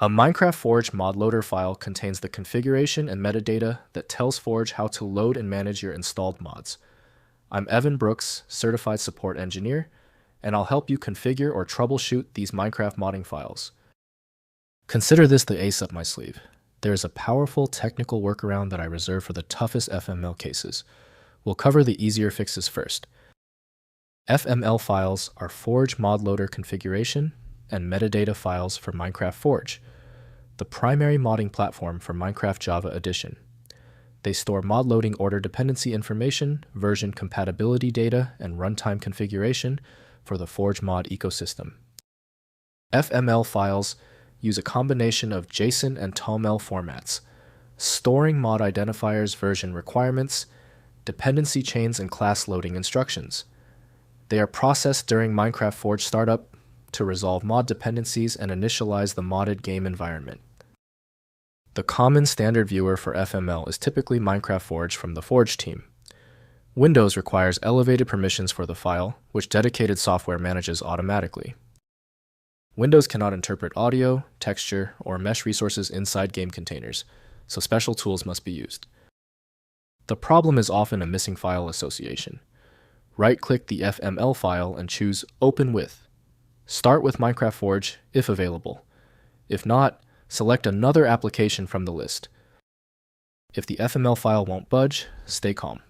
A Minecraft Forge mod loader file contains the configuration and metadata that tells Forge how to load and manage your installed mods. I'm Evan Brooks, Certified Support Engineer, and I'll help you configure or troubleshoot these Minecraft modding files. Consider this the ace up my sleeve. There is a powerful technical workaround that I reserve for the toughest FML cases. We'll cover the easier fixes first. FML files are Forge mod loader configuration and metadata files for Minecraft Forge, the primary modding platform for Minecraft Java Edition. They store mod loading order dependency information, version compatibility data, and runtime configuration for the Forge mod ecosystem. FML files use a combination of JSON and TOML formats, storing mod identifiers, version requirements, dependency chains, and class loading instructions. They are processed during Minecraft Forge startup to resolve mod dependencies and initialize the modded game environment. The common standard viewer for FML is typically Minecraft Forge from the Forge team. Windows requires elevated permissions for the file, which dedicated software manages automatically. Windows cannot interpret audio, texture, or mesh resources inside game containers, so special tools must be used. The problem is often a missing file association. Right-click the FML file and choose Open With. Start with Minecraft Forge if available. If not, select another application from the list. If the FML file won't budge, stay calm.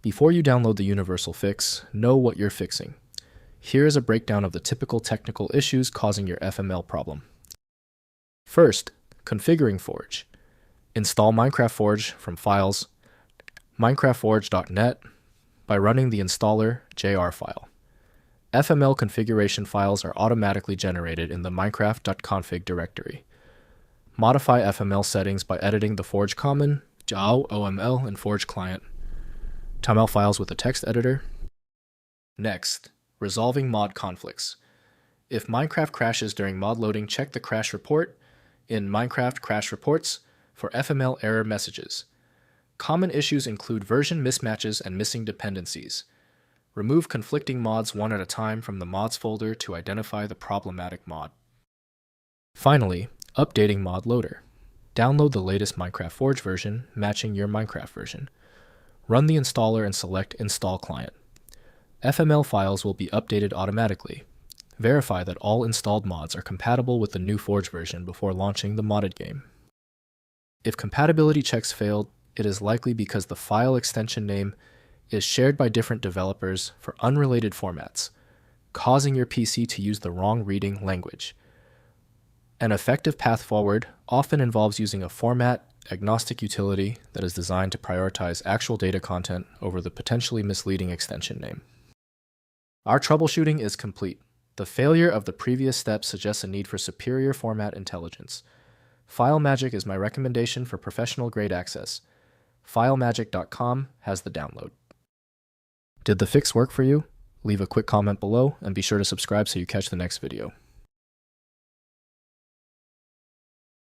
Before you download the universal fix, know what you're fixing. Here is a breakdown of the typical technical issues causing your FML problem. First, configuring Forge. Install Minecraft Forge from Files, minecraftforge.net, by running the installer jar file. FML configuration files are automatically generated in the minecraft.config directory. Modify FML settings by editing the Forge common, JSON, and Forge client. TOML files with a text editor. Next, resolving mod conflicts. If Minecraft crashes during mod loading, check the crash report in Minecraft Crash Reports for FML error messages. Common issues include version mismatches and missing dependencies. Remove conflicting mods one at a time from the mods folder to identify the problematic mod. Finally, updating mod loader. Download the latest Minecraft Forge version matching your Minecraft version. Run the installer and select Install Client. FML files will be updated automatically. Verify that all installed mods are compatible with the new Forge version before launching the modded game. If compatibility checks failed, it is likely because the file extension name is shared by different developers for unrelated formats, causing your PC to use the wrong reading language. An effective path forward often involves using a format-agnostic utility that is designed to prioritize actual data content over the potentially misleading extension name. Our troubleshooting is complete. The failure of the previous steps suggests a need for superior format intelligence. FileMagick is my recommendation for professional-grade access. FileMagick.com has the download. Did the fix work for you? Leave a quick comment below and be sure to subscribe so you catch the next video.